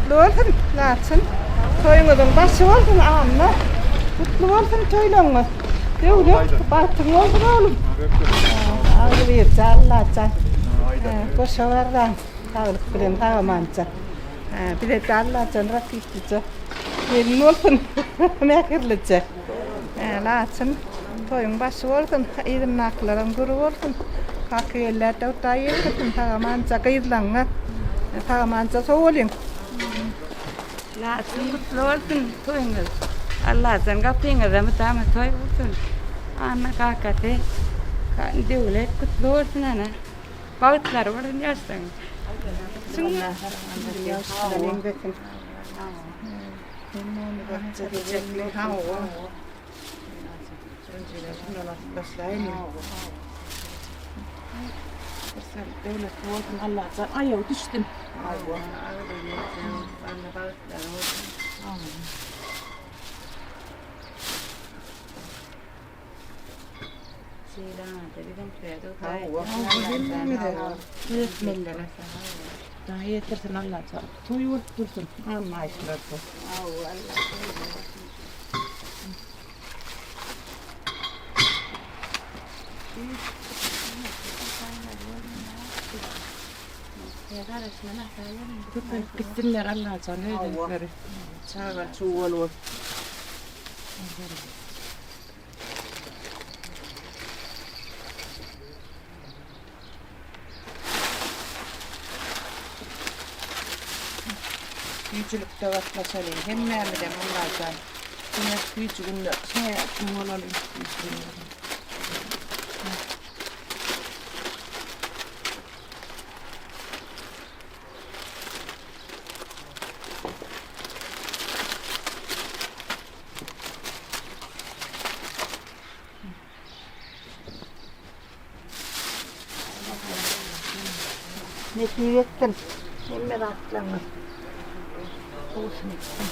kutlu olsun Laçın. Toyunuzun başı olsun anne. Kutlu olsun toyluğunuz. Devlet batın olsun oğlum. Ağır bir Allah'tan. Koşa vardan. Sağlık bilen sağlamanca. Bir de Allah'tan rakipçi. Gelin olsun. Mekirlice. Laçın. Toyun başı olsun. İrim naklarım guru olsun. Kakı yerlerde otayı kutun sağlamanca kıyırlanına. Sağlamanca soğulun. Laçın kutlu olsun toyunuz. Allah'tan kapıyınız ama tamam toy olsun. Anne kakate. Devlet kutlu olsun ana. Bağıtlar olsun yaştan. Şimdi yaştan bekleyin. Devlet olsun Allah'tan. Ay yok düştüm. Daha yetersin Allah'tan. Toyu dursun. Anlayışlar bu. Gitsinler Allah'tan. Öyle çağır çuval olur. Büyücülükte vaklaşalım. Hem mermiden Allah'tan. Yine büyücülükte şey yaptım olalım. Ne kıyvettin? Ne meraklanın. Olsun etsin.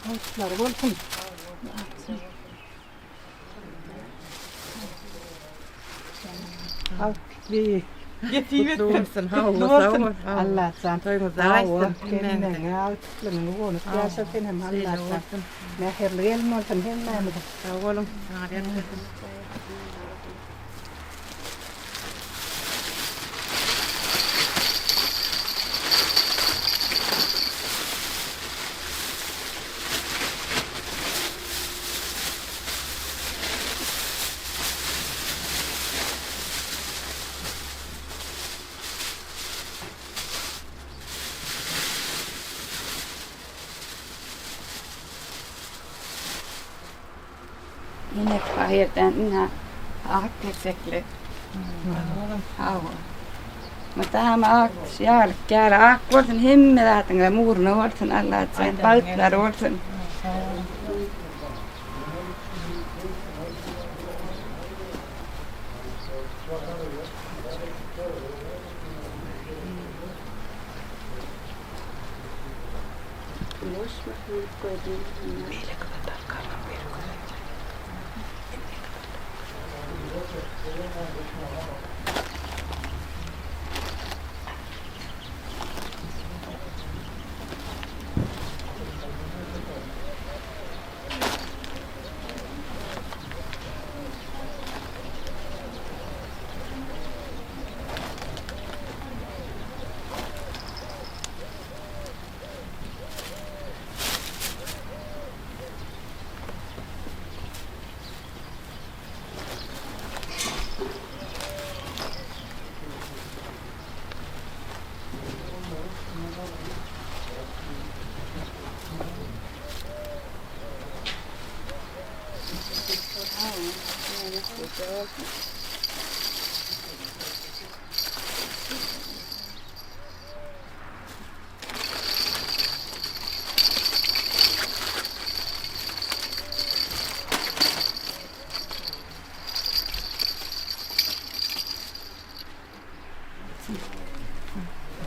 Ağaçlar olsun. Bir kutlu olsun. Allah sen toyumuza açsın. Kendine ağaçlarını boğunup yaşasın hem Allah'tan. Mehirli elin olsun hem Mehmet'e. Sağ olun. Inek pahirdan ina akkesekle. Mutta tämä aks jälkeen akkorten himmelähten ja muurna olsen alla että sen palklar olsen.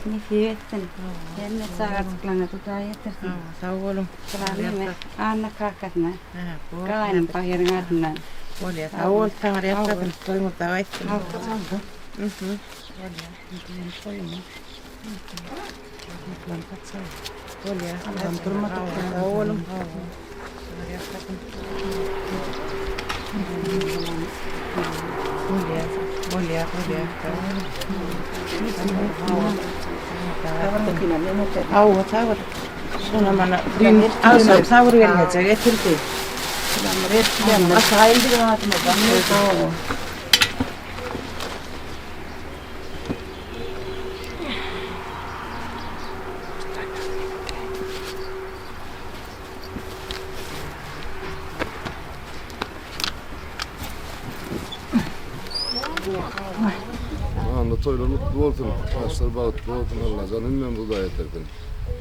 Niin hyötten. Jännä saarasklana tuota jättäisi. Saulun. Kyllä Anna kakatna. Kainen pahirngatna. Olja Saul täällä jättäisi toimittaa väittämään. Olja Saulun. Olja. Sauvat. Sunamana din saurien se etilti. Asa ildi vaatma banne. Anna toyla mutlu olsun. Ağaçlar bağıtlı olsun. Allah canından bu da yeterken.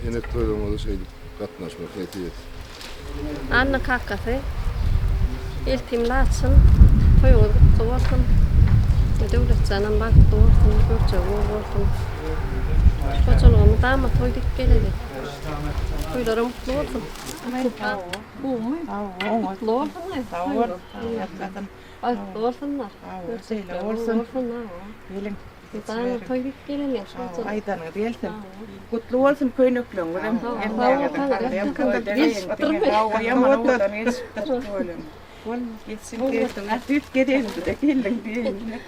Yenek toylamadı şeydi. Katnaşmak niyeti. Anna kakkase. İltim latsın. Toyunu mutlu olsun. Devlet canım baktı olsun. Görçe olsun. Koçuluğumu dama toyduk geleli. Toylara mutlu olsun. Mutlu olsunlar. Mutlu olsunlar. Olsunlar. Dama toyduk geleli. Aitan rieltä. Kutlu olsun pöynöklön. Nyt keden killen pieni.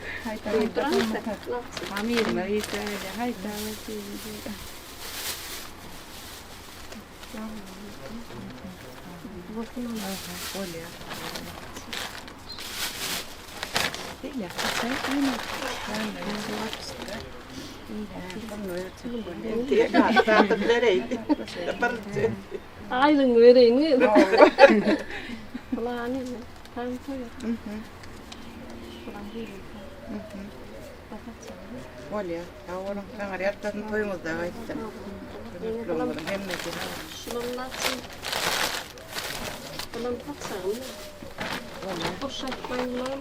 Amir mä viittaa ja haittaa siinä. Olja. Sillä Aydın vereyim. Ulan ne? Tam toy. Olja. Saulun. Tämä jättäisi toimittaa väittämään. Lomalla hemmetin. Şunun latsın. Ulan taksam. Oşak koyulan.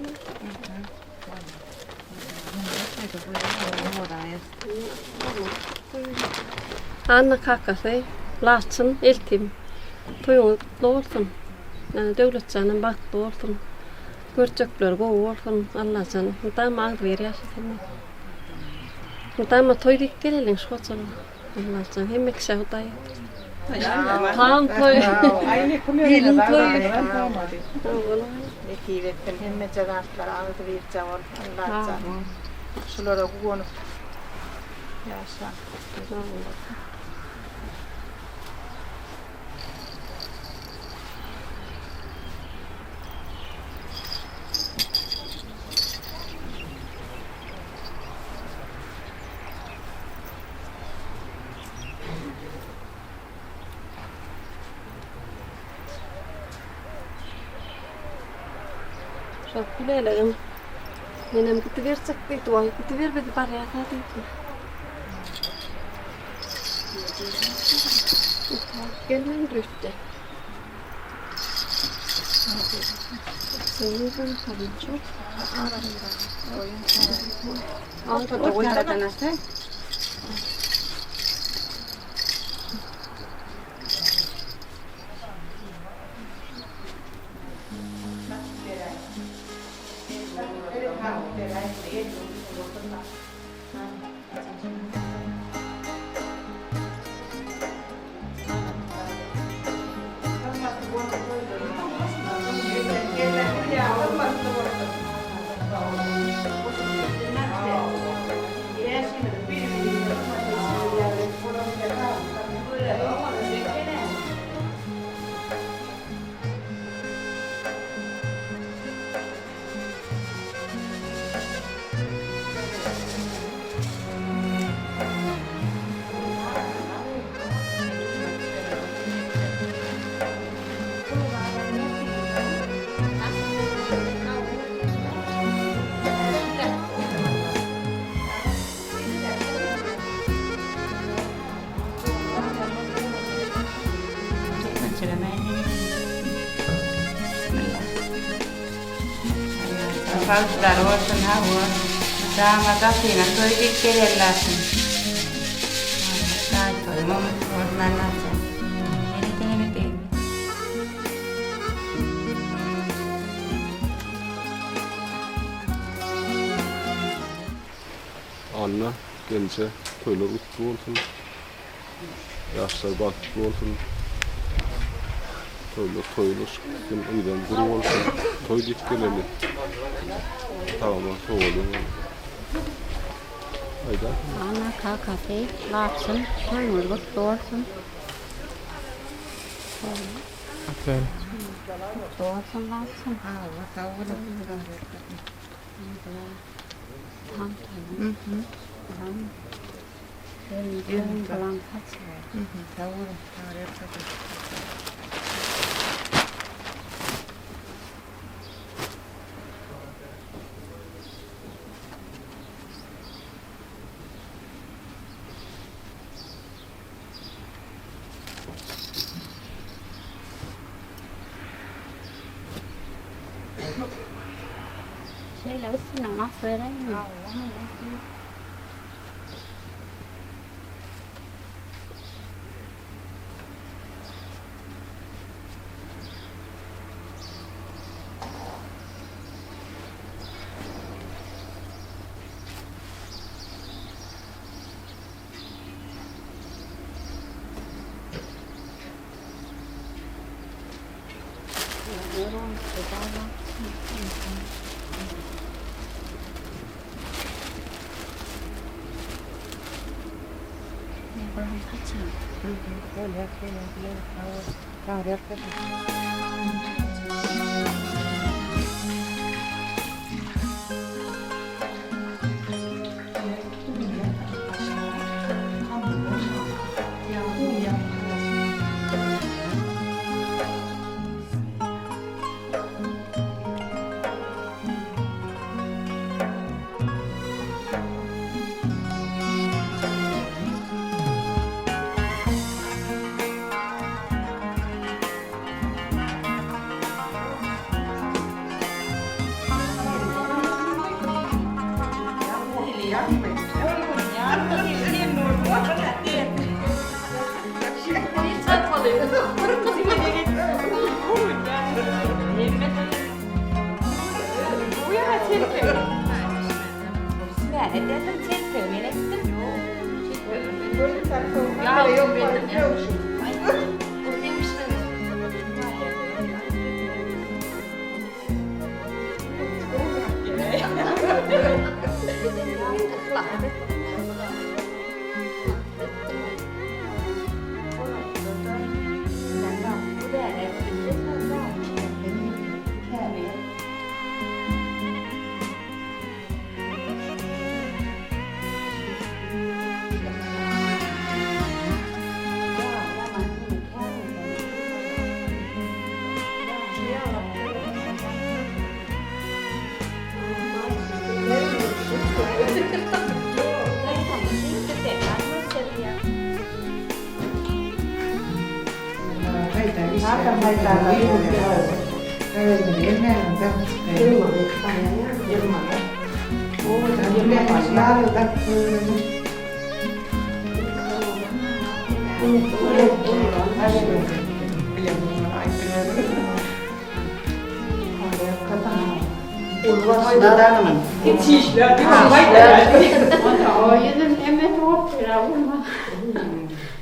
Anna kakkase. Latsın iltim. Toyunu olsun. Devlet canım baktı olsun. Görçekler go olsun. Allah canım. Tam ağır veriyor şimdi. Tam toyduk gelelin şoçulu. Allah canım. Hem ekşavdayı. Tam toy. Aine kuljetaan Kiivetten hemmet ja kahtlar alta viitsa on latsa. Sulla on huono. Jassa. Kyllä, minä kun tiedät tuo, kun tiedät parjaa tätä. Kenen ryhte. Se on niin paljon. Paltlar olsun hava. Damat asıyla koyduk gelirlersin. Daha koymam oradan anlatacağım. Beni deneme değil mi? Anna gelince toylar utlu olsun. Yaşlar batıklı olsun. Toylar kim uydan kuru olsun. Toy gitkeleli. Tamam, soğuğun. Hayda. Ana kakası lapsın, toyumuz kutlu olsun. Kutlu olsun lapsın. Allah sağ olun. Tam tamam. Gün falan kaç. Sağ olun. Sağ olun. Şeyle üstüne nasıl vereyim mi?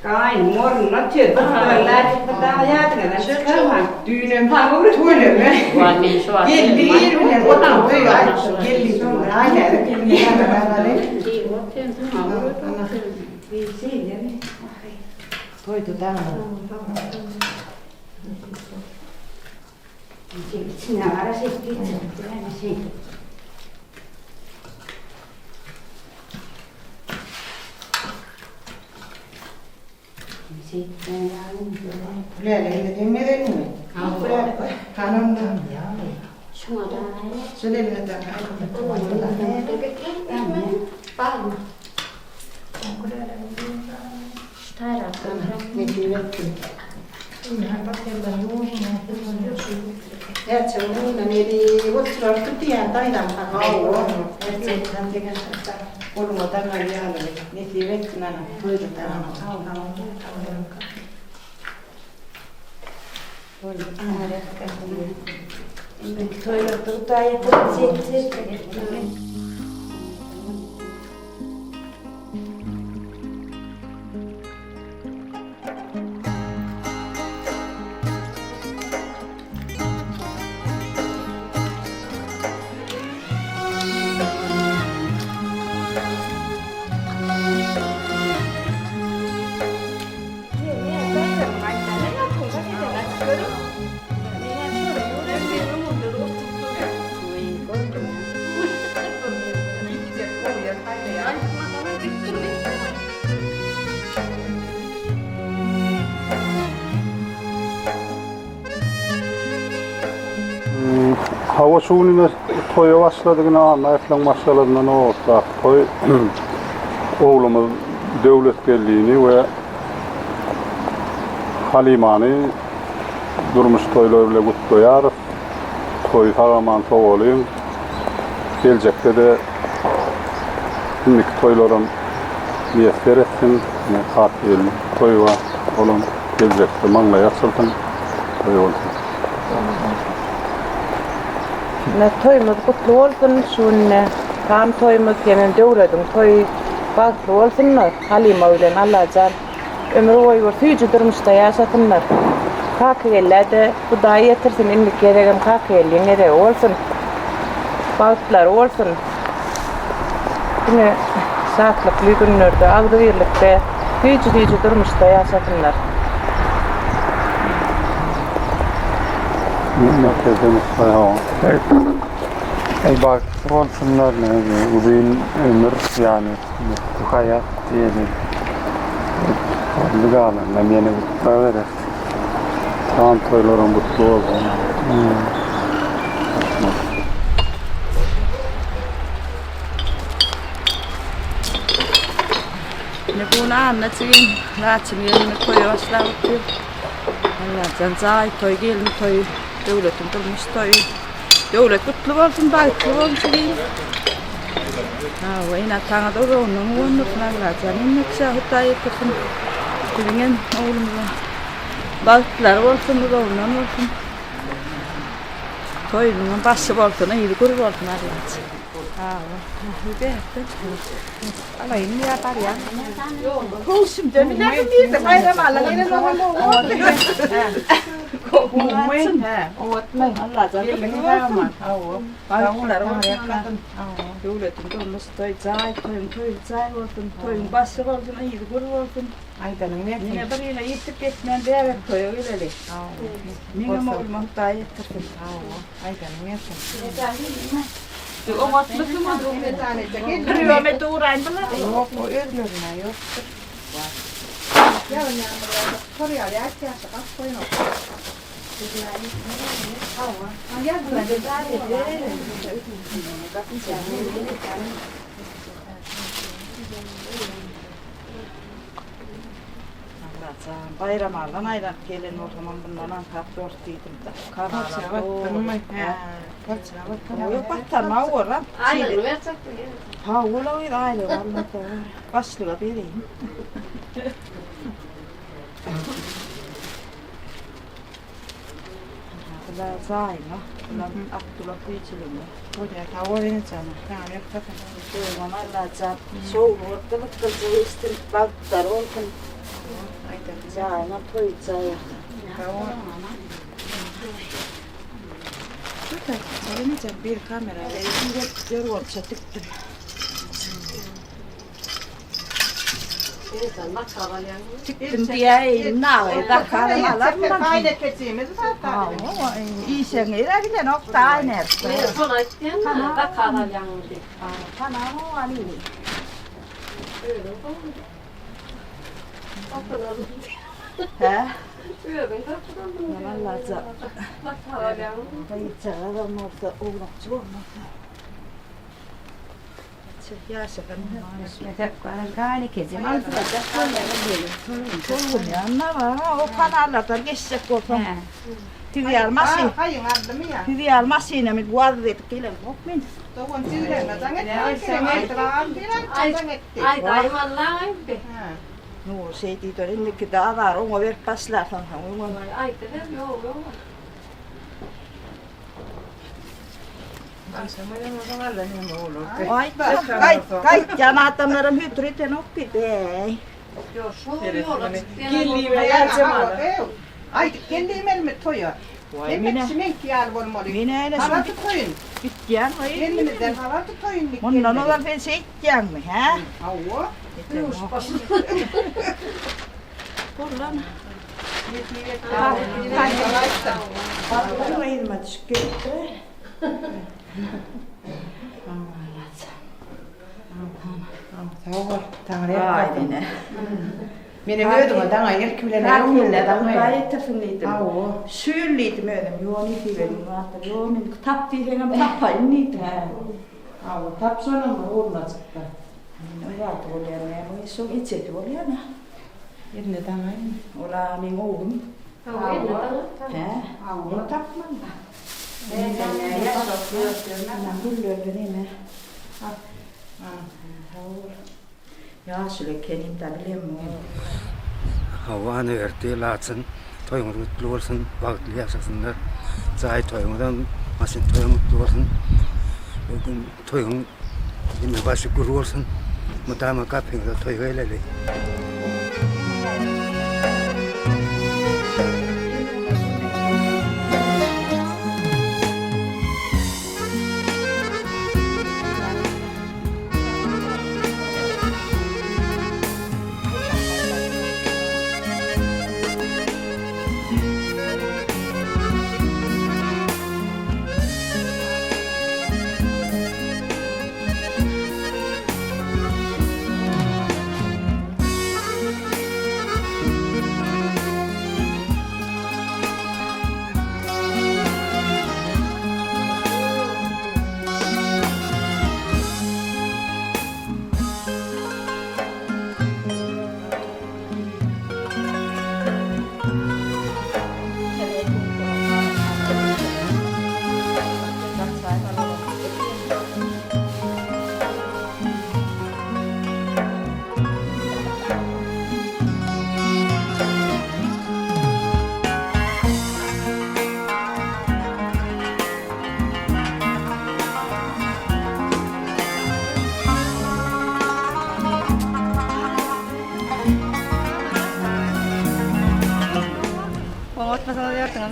Cái muốn nó chuyển bất ngờ lại thì ta ra thì là sẽ không hẳn tùy nên thằng cũng thôi được đấy yên đi này có nào thôi rồi yên đi thôi mà ai này là yên đi là đấy vì gì đấy thôi tụi ta chị nào ra xin chị 그래, 내가 재미되는 거야. 그래, 가는 거. 술에 갖다 가는 거. Yatsının neri oturup tutuyan dayıdan kakao. Erkekten tekrar olmadan arayalım. Ne diyeceksin ana? Buyurun tamam. Toilet dayı çekti. Hava şuununa toya başladığını anlayıflan başlarından o olsa toy oğlumuz devletgelliğini ve Halimani durmuş toylarıyla kutlayarız. Toy tamamen soğulayım. Gelecekte de şimdiki toyların niyetler etsin. Katil toy var. Oğlum gelecekte manla yaksılsın. Toy olsun. Toyumuz kutlu olsun. Şunne tam toyumuz yemin devletin toy baklı olsunlar. Halima öyle Allah'can ömrü boyu tüyücü durmuşta yaşatınlar. Kakiyellerde bu da yetirsin inlik gereğim kakiyelliğin nereye olsun. Baklılar olsun. Yine sağlıklı günlerde, ağrı birlikte tüyücü durmuşta yaşatınlar. Merkezimiz bayağı. Bak olsunlar ne uzun ömür yani bu hayat diyelim. Varlık alanına yeni mutlu verir. Tam toyların mutlu olsun. Ne bunu anlatayım. Rahatım yerine koyuyorlar. Allah'tan zay toy gelin toy. Devletin durmuş toy. Devlet kutlu olsun, baklı olsun. Ha, yine tanıdı onun olmasın Allah'tan. Ne güzel hıtta yetirsin. Bilinen oğlumla. Baklılar olsun, oğlumla olsun. Toyunun başı olsun, iyi bir grup olsun Allah'tan. Ha, bir de alayım ne yapar ya? Olsun canım, ne yapayım da bayram alalım. Mumen, otmen. Allah canım, ne yapar? Baklılar olsun. Devletin durmuş toy cay, toyun cay olsun, toyun başı olsun, iyi bir grup olsun. Aydanın ne Yine biriyle yitip geçmeyen bir eve toyu öyleli. Benim oğlum da yettirdim. Aydanın ne O matlısı mı? Kırıyormete uğrayın bana. Yok, o ölüyoruna yok. Yarın yanımda soruyor ya, yaşa bak koyun olsun. Bayram alan ayran gelin o zaman bundan kapı örtüydüm da. Kaçına baktın mı? Kaçına baktın mı? Yok baktan ne olur lan? Aynen verecek mi? Ha ola öyle aile vallahi. Başlığa vereyim. Bunlar zayma. Bunlar Abdullah Büyüçülüğünde. Buraya tavuğunu canım. Tamam yapalım. Duyman Allah'ca soğuk ortalık kılcığı istim baktar olsun. Zayma toyucağı. Burada söyleyeceğim bir kamerayla elimde yer olsa tıktım. Tıktım diye elimle ağır da karım alarım. Kaynak geçtiğimizi zaten. İyi sen ileride nokta aynı. Sonra isteyen de karar yanıldı. Tamam o Ali. He? Allah'ca. Bayıcağı adam olsa oğlakçı olmasa. Yaşakan. Gani kezim alacak koyalım diyelim. Sorun ya ne var ha o kanallardan geçecek olsam. Tyvial masin. Kajun adamia. Tyvial masina mit guardet kilen mokmin. Tuon tyhjänä Ai taiman lämpi. No se ei tiedä ennenkin tämä avar onko vielä pasla sanoo. Ai te joo. Kaikki näitä meidän hytriten oppitei. Ai kendiimel me toja. Minä edes pitkään vai? Mun on ollut vielä 7, hä? Auo. Pollan. Paljon ilmoituskyttöä. Tämä on erilainen. Minä myötä tämä on järkyllinen ruulle. Tämä on välittäisen niitä. Syyn niitä myötä. Joo, niitä vielä. Joo, minä tappii hengen tappain niitä. Tapsoin on ruunat sitten. Minä olen valtuulijana ja minä olen itse tuolijana. Ennen tämä ollaan niin uudun. Minä tappamalla. Hauan erti laatsen toimut luolsen valtliasasen sai toimutan masin toimut luolsen toimun imme vasi kuruolsen mutta tämä kapinga toiveleli.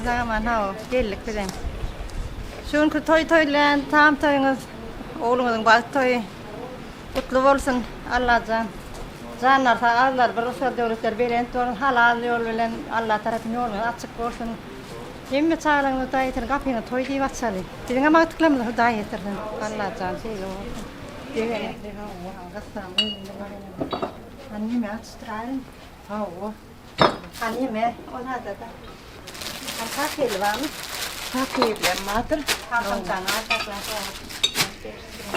Zaman hau gellik bidem. Şun ku toy lan tam toyunuz oğlunuzun bak toy kutlu olsun Allah'tan. Canlar Allah barışa devletler beren torun halal yol bilen Allah tarafından yol açık olsun. Yemme çağırın da yeter kapına toy diye batsalı. Dinle ma tıklam da yeter Allah'tan şey yok. Diye Annem açtırayım. Annem ona da Kakil var mı? Kakil madır. Kakil kanat.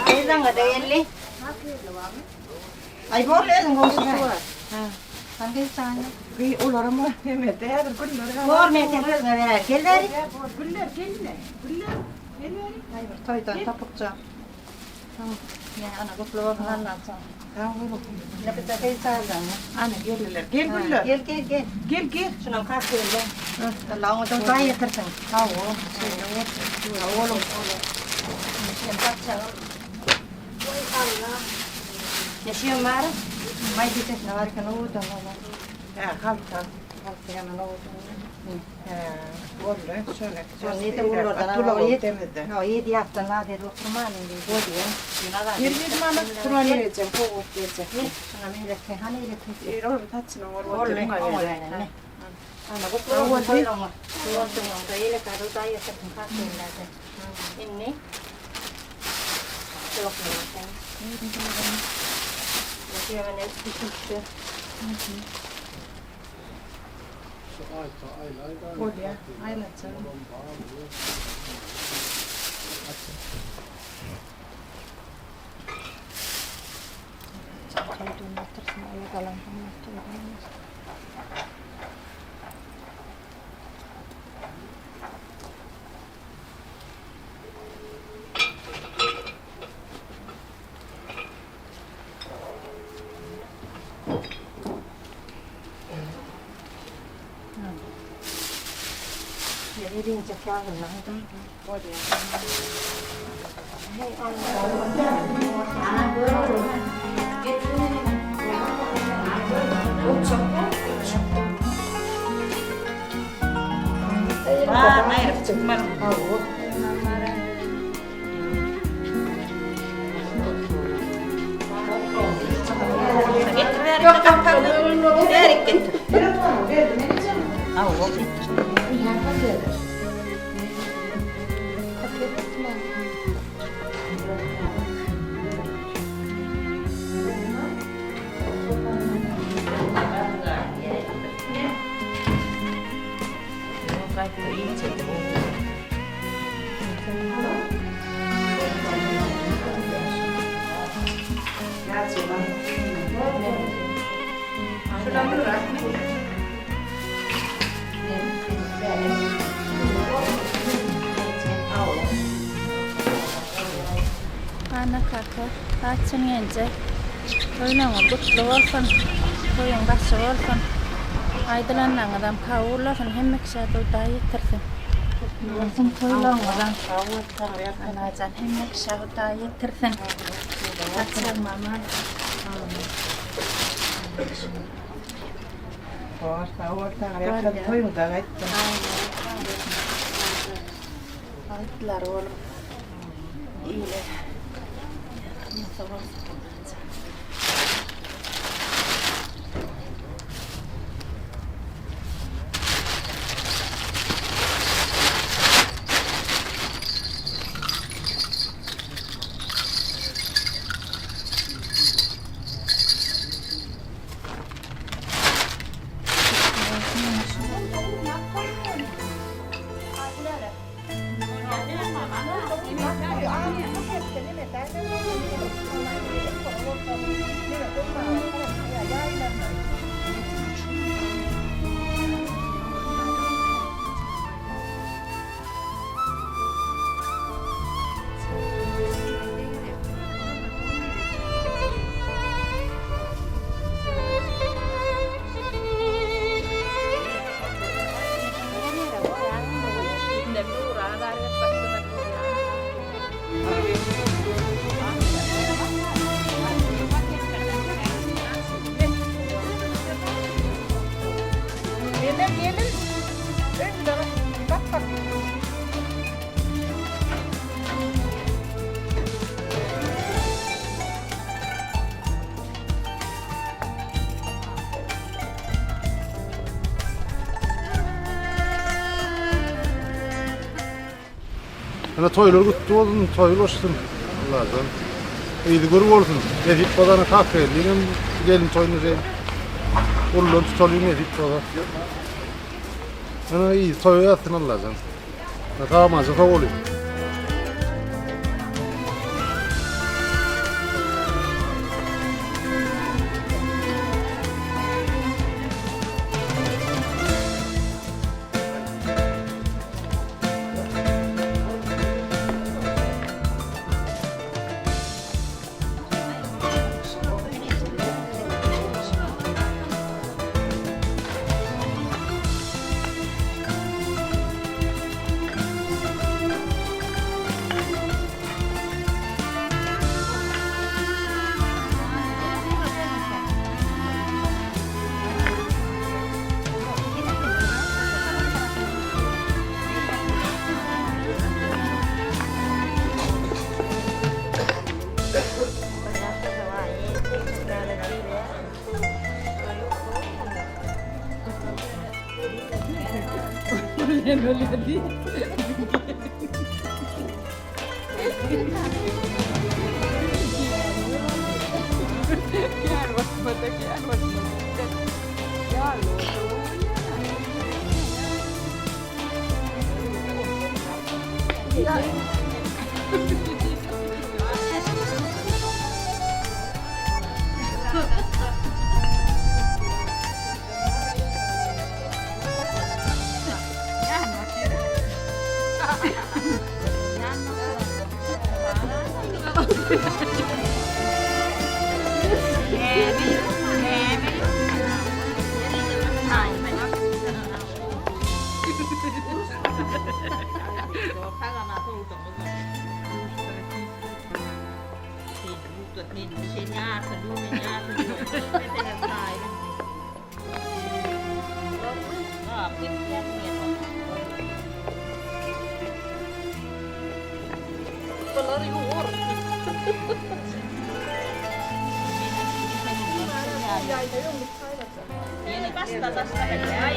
Neden ada yerli? Kakil var mı? Ay boleh ngomong var. Sambil sana. Bir ular mı? Mete ya güller. Var mete güller. Güller. Güller. Toy tapukça. Ya ana kutlu falan lazım. Ne kadar kayıtlardan. Ana gelirler. Gel güller. Gel. Şuna kakil var. Kalau untuk saya tersen, tahu, oğlum. Yaşıyor var, may dikkat ne var kan oğlum. Kalk yana oğlum. Oğlum, şöyle. Şöyle de oğlum. No, iyi yaptın la dedi oturmanın dedi. Oğlum. Yürüdüm ama turani edeceğim, kovu edeceğim. Şuna millet hani millet. Oğlum tatsın oğlum. Anak ko tuwa lang. Tuwa lang dahil karo tayo sa pangkain natin. Ini. Tulok na natin. Kasi naman ay pisip. Olha, ayla çal. Çay domates na kalang tomato. Yedirince kağıdından. Näin çıkmam. Ana kaka, kaçın yence. Oynama kutlu olsun. Toyun başı olsun. Aydılanlan adam kavurlasın. Hemmek şadı da yitirsin. Olsun toylanmadan. Anacan hemmek şadı da yitirsin. Kaçın mama. Ortağa yaptım toyunda gittim. Aydılar oğlum. İyiler. Nasıl olsun? Ana toylar kutlu olsun, toylar olsun. Allah'ım. İyiydi gurur olsun. Edip badana kahve edeyim, gelin toyunu edeyim. Ulan tutalım edip bada. Ana iyi, toyu yatsın Allah'ım. Tamam, azıcık olayım. tuot niin sen jaarta duumen jaarta vetelen saira. Raapit järjen on. Pelari juuri. Ini vasta tästä ai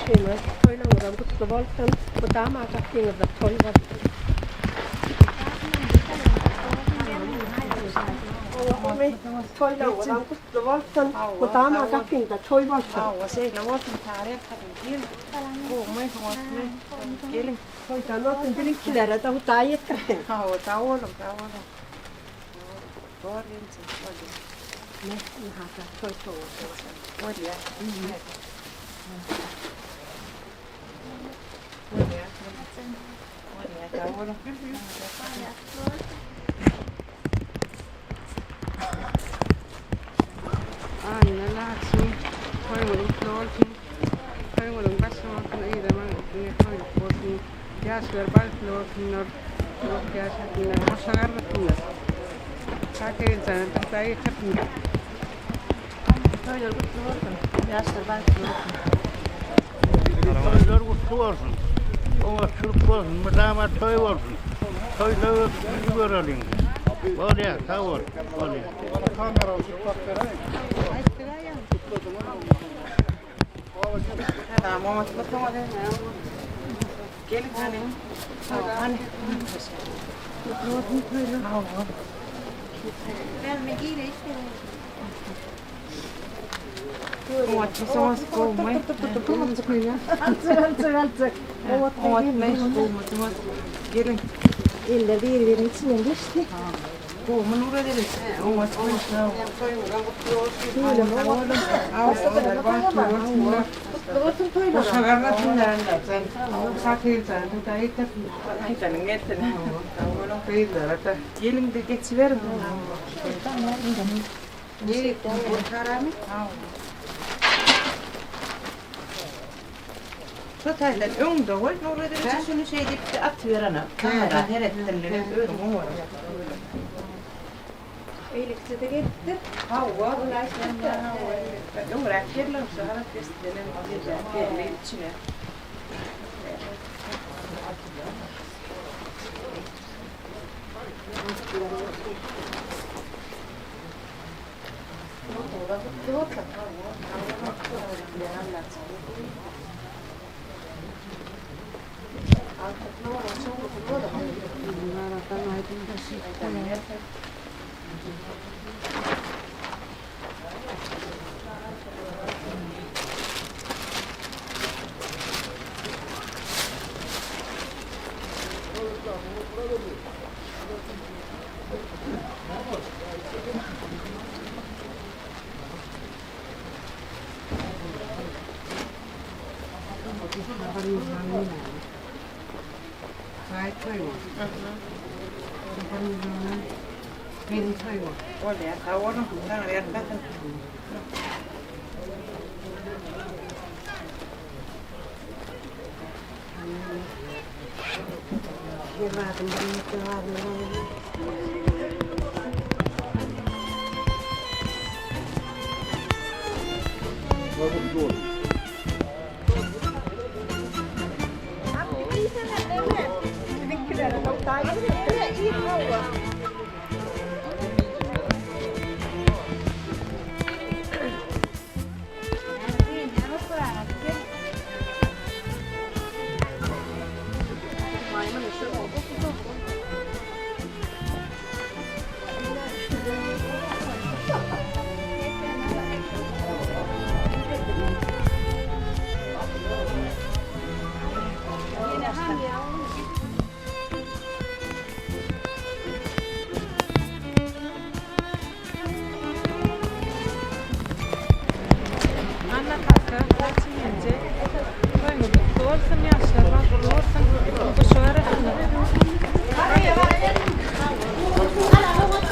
şeyler, toylanmadan bu kutlu olsun. Bu damat hakkınızda toy var. Toyla olan kutlu olsun. Bu damat hakkınızda toy olsun. Siellä olsun tarjottanut kiel. Kuumai huomioon. Kielin. Toydan olsun bilinkilere de bu da yetkirin. Taulun. Ne? Hata toy toy. Olja. Taulun. Anna Laakson, toivon olsun. Toivon kasvamaan Iideman, että toivon jääsver valtioon jääsver masagarratuna. Sakeiltaan, että ei tapna. Toivon olsun. Jääsver valtioon. Toivon olsun. Ovat surkuun, mitä toivon. Toivon juuralin. Olja, tauon. Olja. Kamera on Tämä on muun muassa kielikainen. Muoti samassa kuumai. Muoti meistä kuumai. Kielin. Ille viiri mitsin listi. Kuuman uudellisesti. Muoti kuumai. Masagarratuna sen. Sakeiltaan, mutta ei tapna. Ngeten. Tauon peilata. Kielin tekee verran. Niin, karami. Sotailla ungdomar nog är det så nu säger det att görarna kamera herättelen öron. Eilikö tekette? Haua läisen ja räkellä så har det ställen och det är lite. Sai toivon. Meidän toivon. Olja, tauon. Tämä on jättää.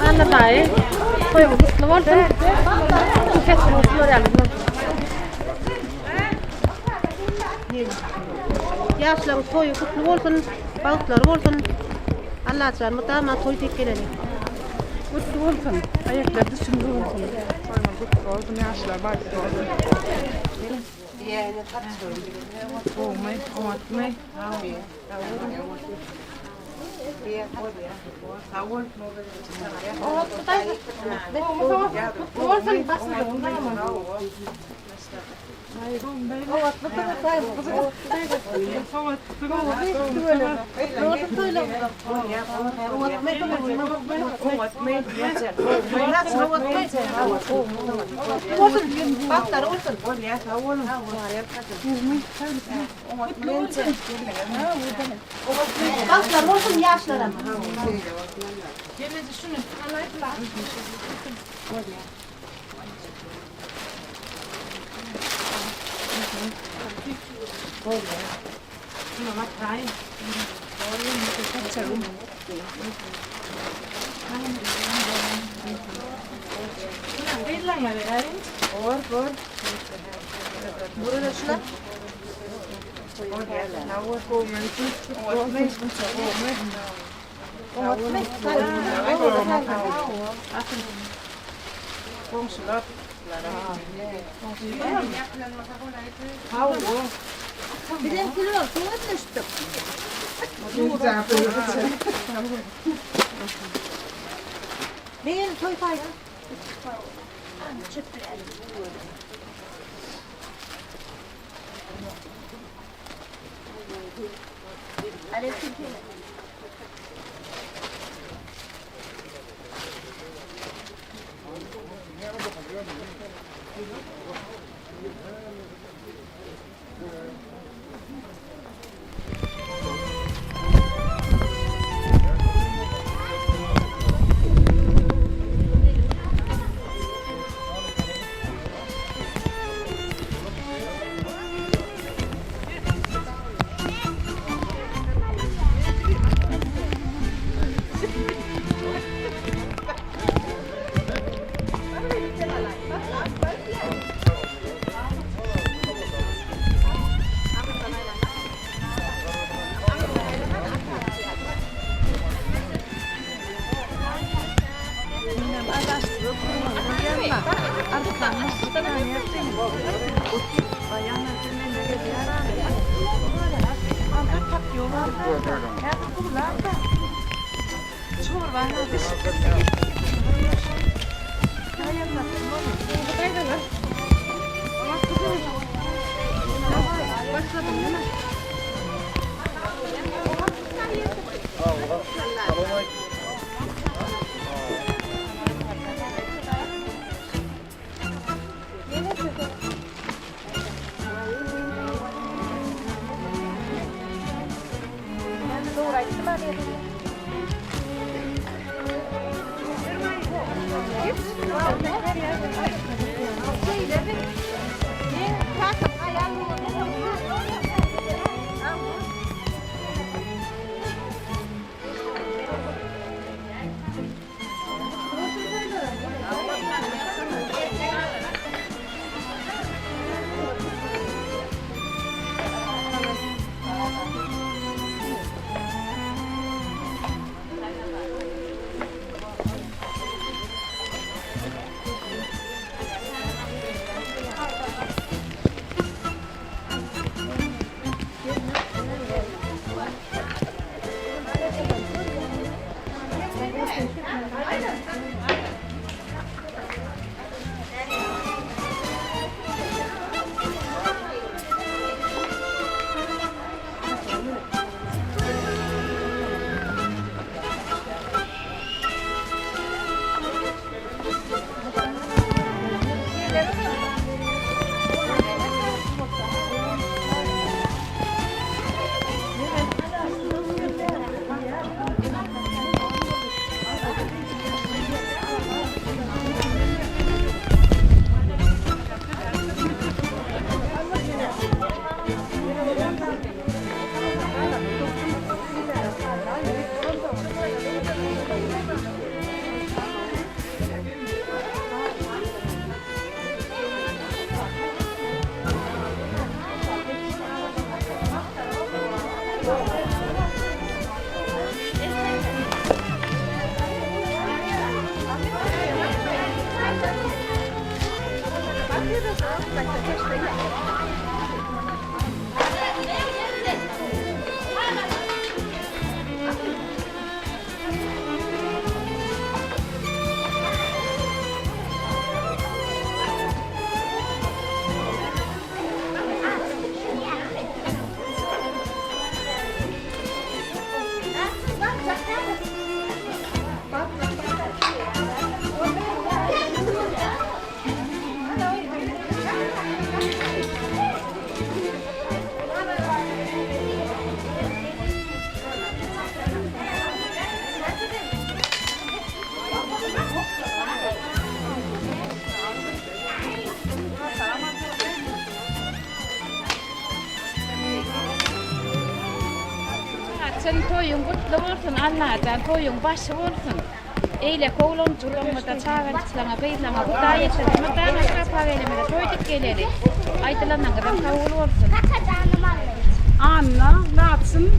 Anna tai. Toivon kutlu olsun. Ketsumus nuorjallinen. Jääsler toivon kutlu olsun. Pautlar olsun. Allah sen mutta mä toivon tikkeleni. Kutlu olsun. Ayaklar düşündü olsun. Toivon kutlu olsun jääsver valtioon. Pieni katsoin. Kuumai, muoti. Hauja. Baklar olsun yaşlara. Bizim kilo soğutmuştuk. Benim toy payı. Sen toyun kutlu olsun Allah'tan, toyun başı olsun. Eyle koğulun çulunmada çağırçılana, peydlana, bu da yeterli. Mıdana kapa verimede toyduk geleli. Aydılanan kadar kavul olsun. Anna, latsın.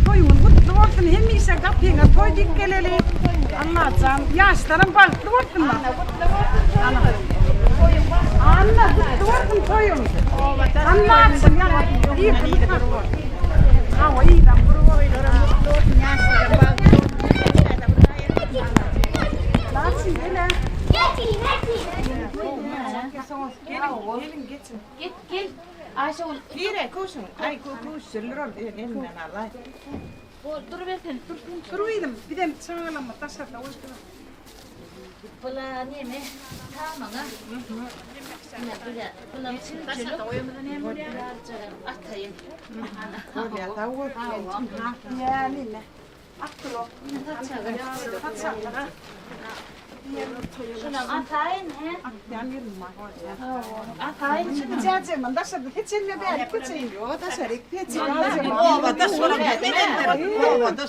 Toyun kutlu olsun. Hem ise kapıyla toyduk geleli. Allah'tan yaşların balıklı olsun lan. Anna kutlu olsun toyun. Allah'tan ya. İyi kutlu olsun. Hava iyi lan. Mutlu olsun yaşların balıklı. Latsın hele. Gelin geçin. Gel. Ayşe ol. Dire koşun. Ay koşun. Lüron elinden Allah. Dur versene. Dur uyudum. Bir de çağırlama. Taşlarla uydurun. Bula ne mi? Tamam ha. Bula Taşlarla oyamadan hem oraya atayım. Oraya tavuk. Ya Lille. Aklı. şuna atayın he. Atayın şimdi cacığımın taşlarla keçinle beri keçin. O da şerik keçin. Ova da sonra Ova da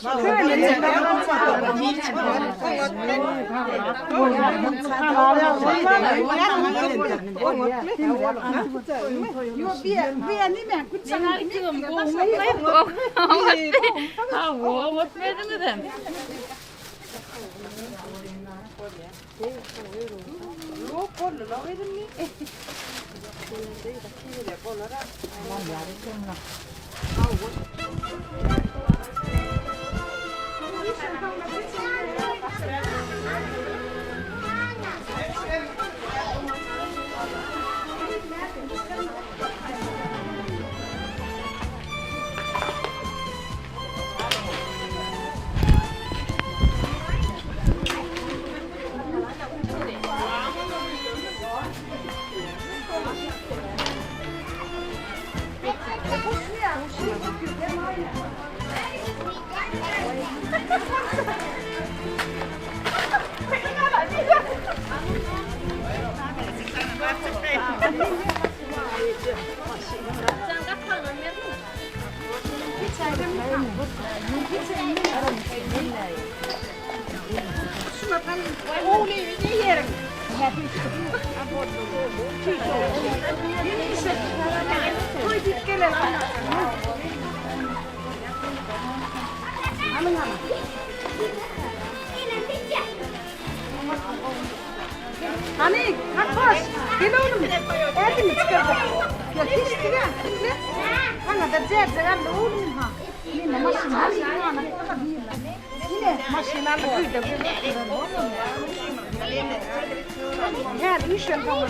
Yok bir nimen kutsana. Aytım bu. Ha, bu vermedin mi? Yok kollu la verin mi? Hani kakos, gel oğlum. Hadi çıkardı. Ya hiç değil. Hani da cezerle oğlum ha. Yine maşinal yana kadar değil. Yine maşinal kuyda her işin tamam.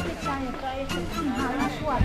Ha, şu an.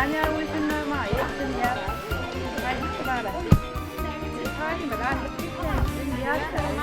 Tanya uygun ama yaptın ya. Haydi bana. Haydi bana. Ya tamam.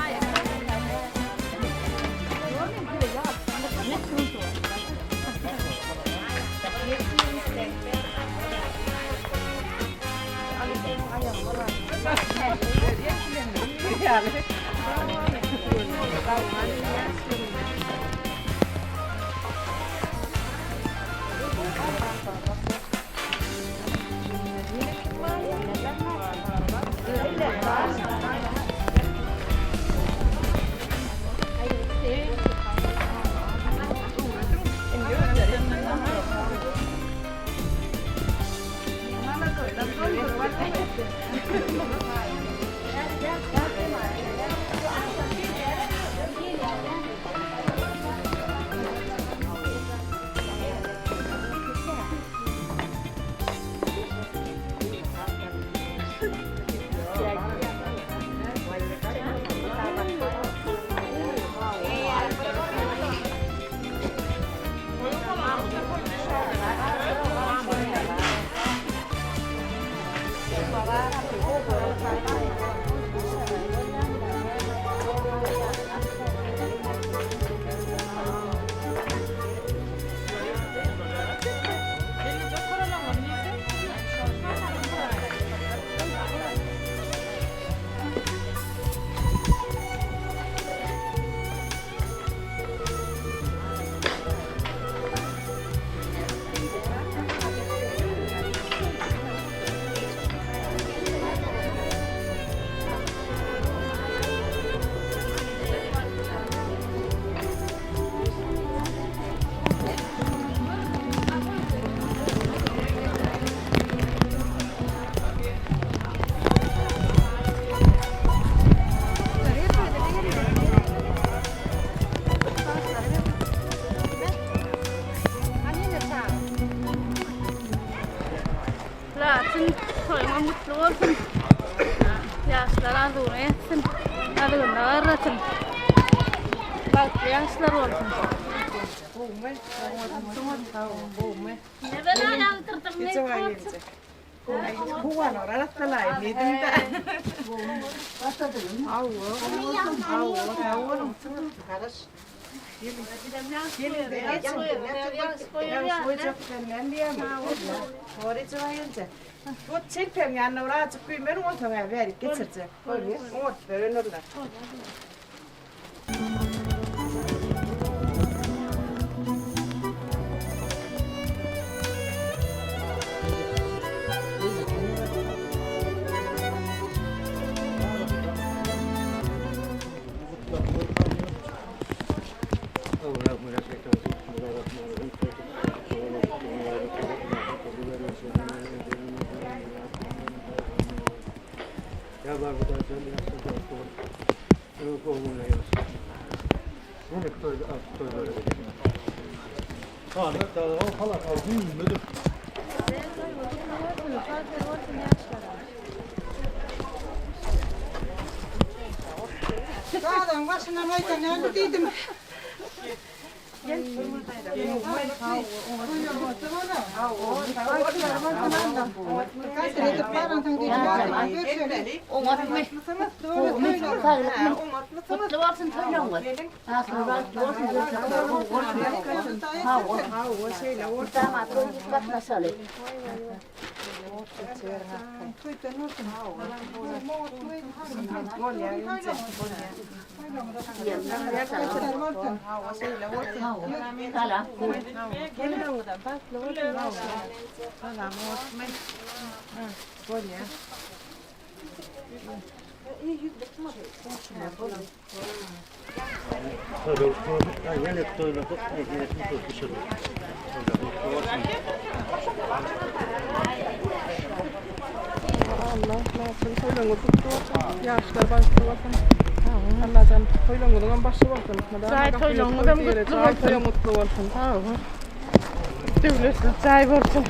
Laatsin toimaan mutlu olsun. Yaşlar aluun etsin. Aluun arratsin. Valtti yaşlar olsun. Buumme. Buumme. Ne venäjän tartaminen Itse kuvan on rattalain niitä. Auo. Karas. 실패하면 안 나오라. 저 꾸미면 온통에 왜 이렇게 쳤지? 거기 옷 내려놓는다. Saadaan vasina noita, ne on tiitämä. Allah, laatsin toilon tuttua. Jaastar paikkavaltan. Allah sen toilon kuitenkaan passavaltan. Sai toilon kuitenkaan Sai toilon mutluvaltan. Tyylistä sai vortsan.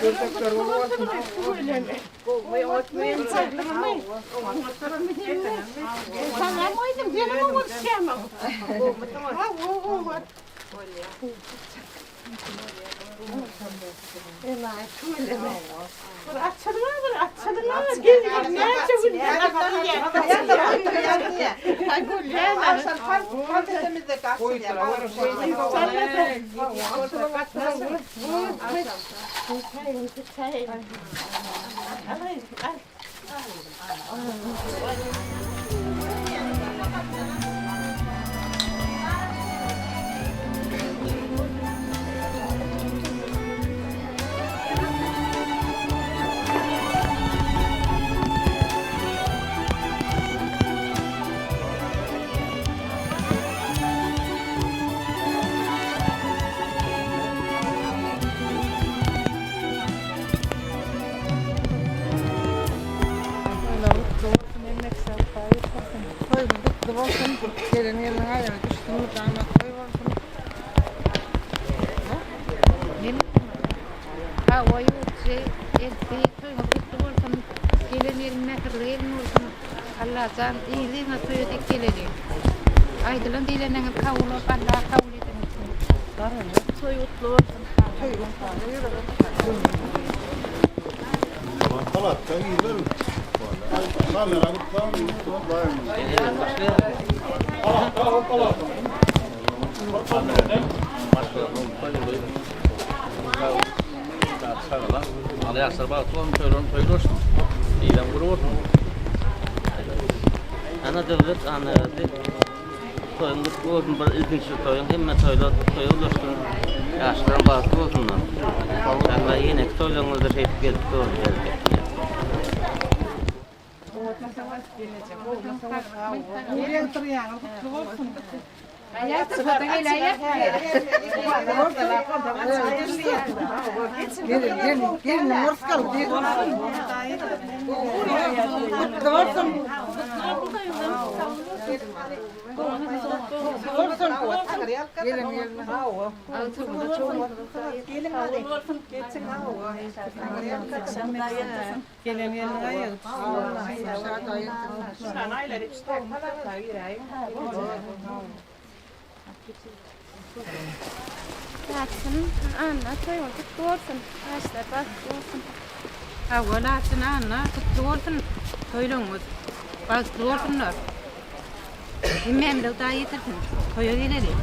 Gördükler olsun. Sana mıydım? Canım onu sevmem. Allah'tan iyiliğine söyledik gelelim. Aydılan dilenen kavulu Allah kavul edin. Soyutlu olsun. Kalattan gidelim. Kamera gitmem. Ana devlet anladı. Toyunluk olsun, bir ilginçli toyun, emme toylar, toyuluştun. Yaşlar bazı olsunlar. Sonra yine toylarımızda şey gelip doğru geldi. Latsın anna toyun kutlu olsun. Ağaçlar baklı olsun. Hava latsın anna kutlu olsun. Toyluğumuz baklı olsunlar. Bilmem de daha yetirdim. Toya gelelim.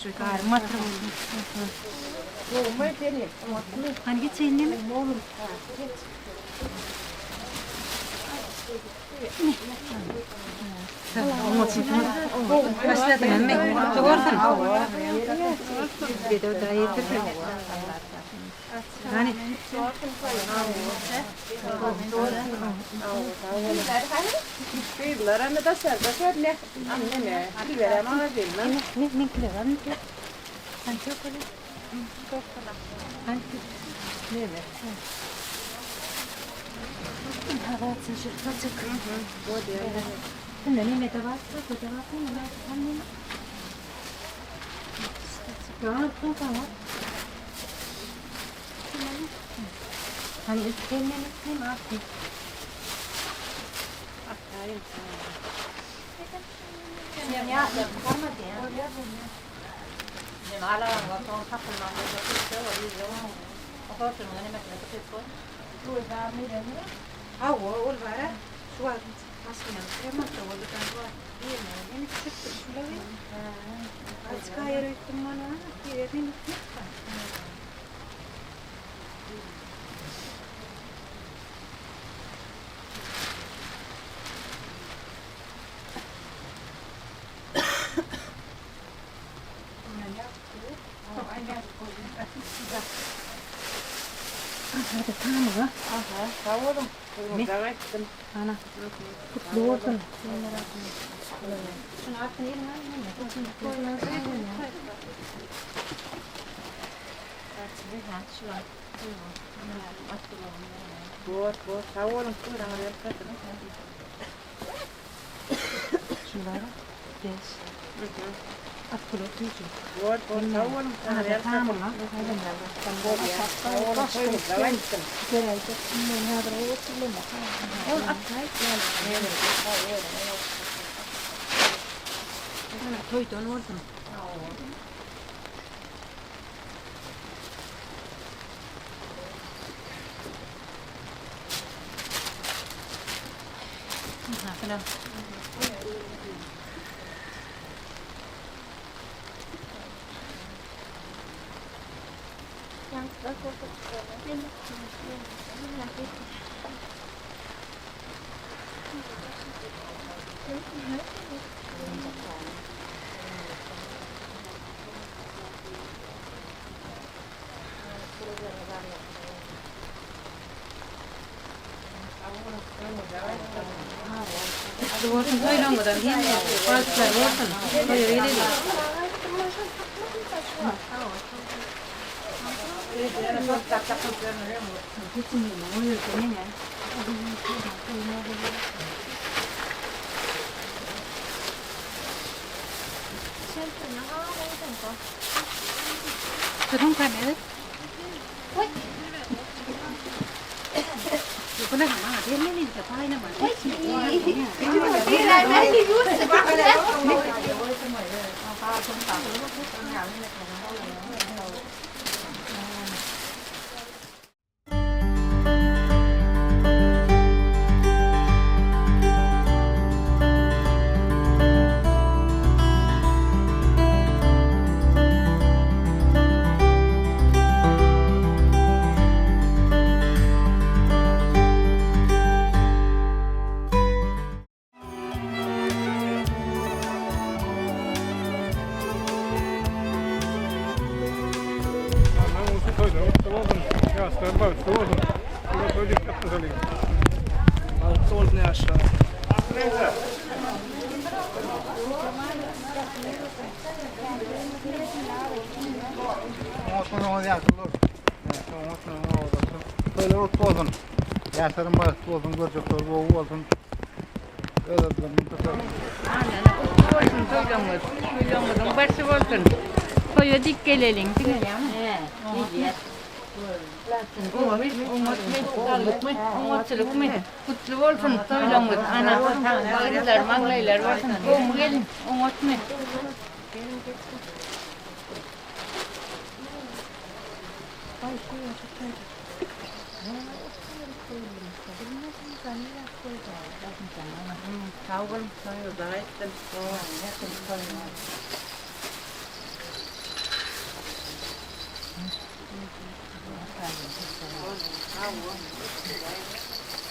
Şu karma olsun. Hani geçeyim mi? Yes. Tôi không cần nữa. Con này hả? Thế mới nhìn phải phai nè mà. Đi lại mấy đi rút sẽ bắt cái đấy. Yaşarın balıklı olsun, görecekler, boğu olsun. Öyle bir mutlaka. Olsun toylamız. Toylamızın başı olsun. Toya dik gelelim. Umutçuluk mu? Kutlu olsun toylamız. Ana, bağırlar, manglaylar olsun. Gelin, umut mu? Kavgam sayıyor daha ettim.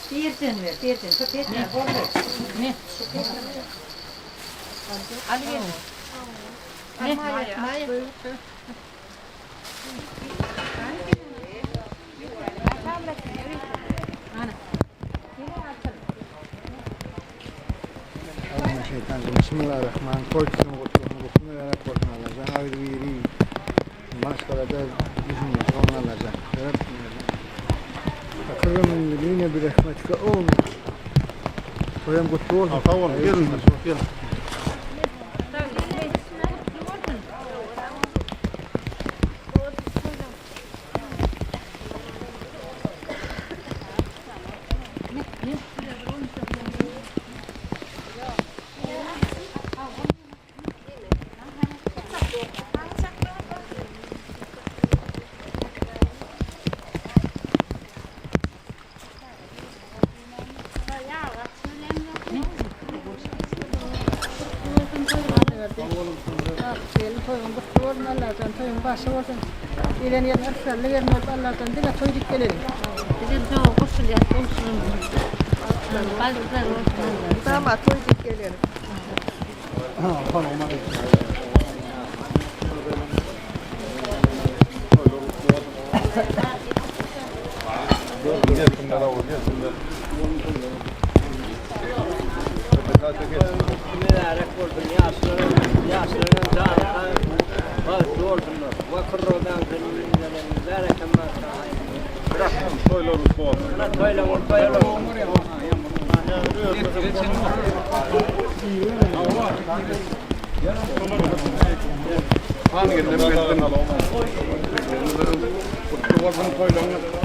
Tiedän vielä, tiedän. Se tietää kolmeksi. Ne? Alien. Ne? Maja. Bismillahirrahmanirrahim. Koytusunu kutusunu vererek korkun alacaksın. Ayrı bir yeri. Maskara da düşünmüyorsun. Onu alacaksın. Akırımın birliğine bir rahmetka olun. Koyam kutlu olsun. Sağ olun. Gelin. Gelin. Sama toidik gelelim. Hanginden belirtin? Kutlu olsun toylarınız.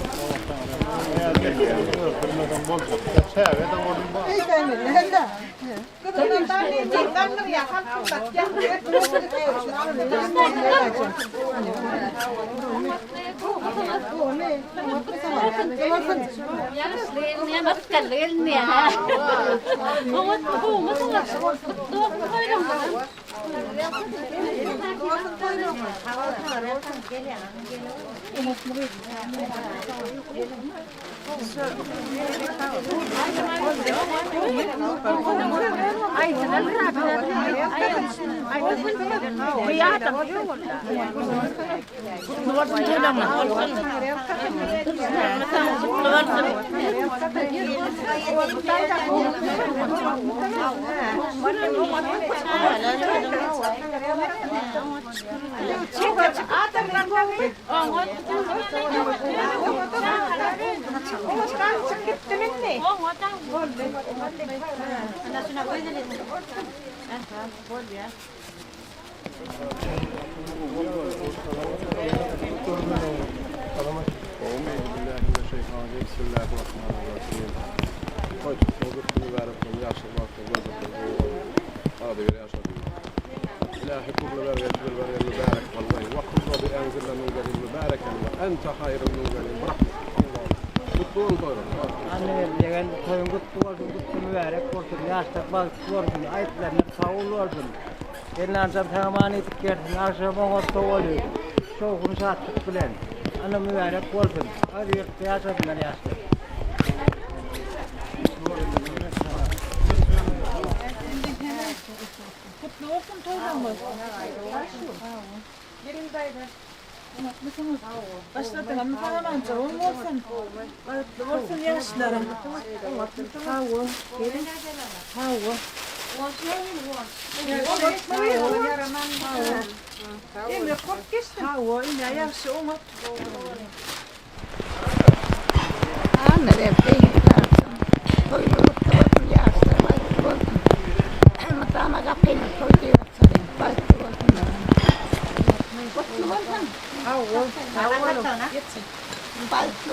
إلهي كل بارك المبارك والله وقل ربي أنزل نوزل مباركا وأنت خير النوزل برحمة الله كتون طيرا أنا يجعل كل كتور مبارك ورد ياشتك بعض ورد أيضا نتخاول ورد إلا أن تبتغماني تكير ناشر موت طولي شوف نشاط تقبلين أنا مبارك ورد هذه اختياشة من ياشتك Kutlu olsun toylamız. Gelin dayılar. Mısınız? Başladılar mı falan anca? Olma olsun. Kutlu olsun yaşlarım. Havu. Gelin. Havu. Emre kork geçtim. Havu. İne yaşlı olmak. Anne de peygamber. Toyluluk olsun yaşlar. Ama kapıyla koyuyor sanırım. Kutlu olsun. Kutlu olsun. Havu. Havu. Yetsin. Kutlu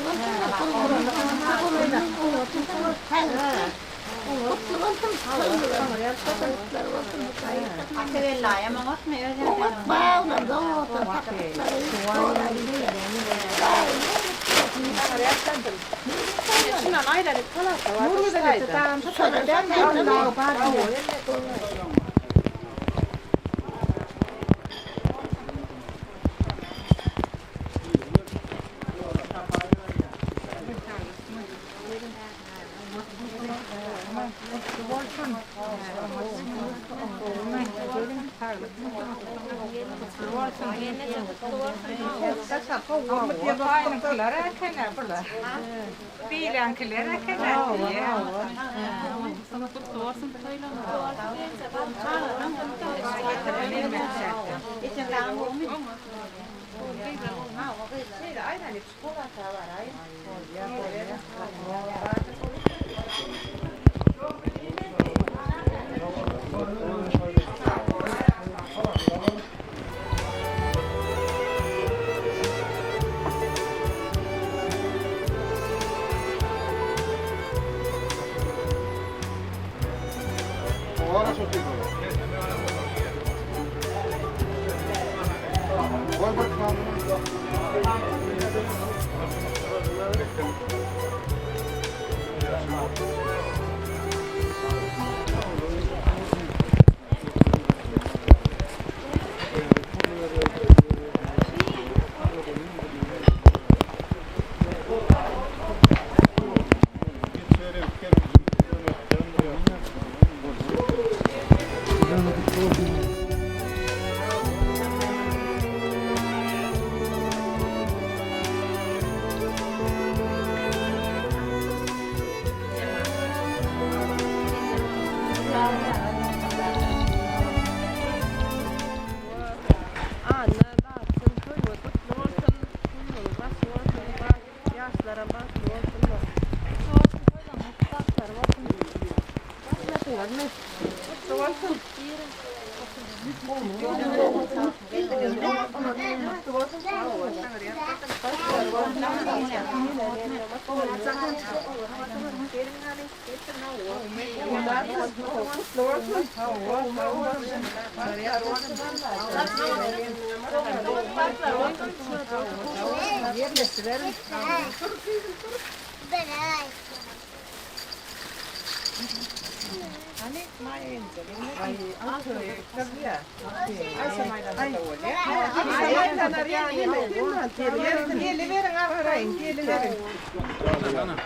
Kutlu olsun.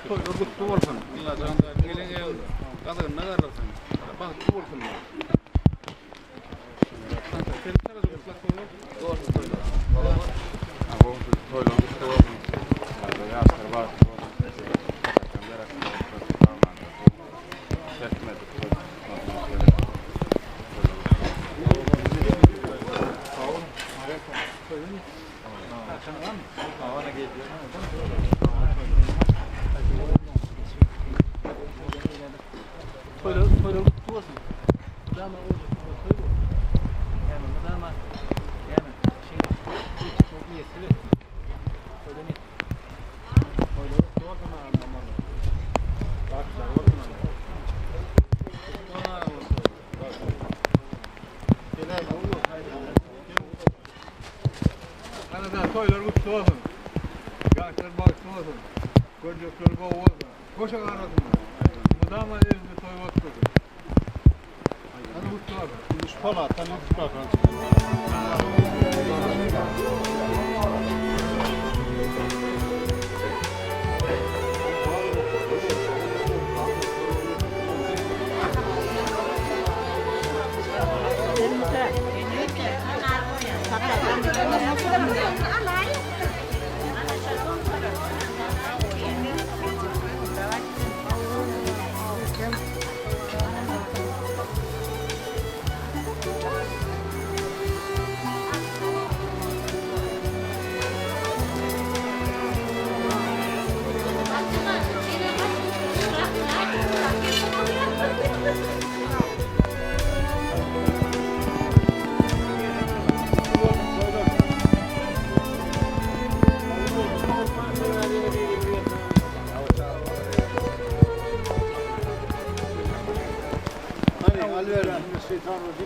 Toylar kutlu olsun. Allah canlar gelin ev. Kadınına karlasın. Bahtlı olsun. Toylar kutlu olsun. Yaşlar baksın olsun. Gördükleri kov olsun. Koşa arasın. Bu da ama evinde toy olsun. Hadi kutlu olsun. Kuş pala, tanı kutlu olsun.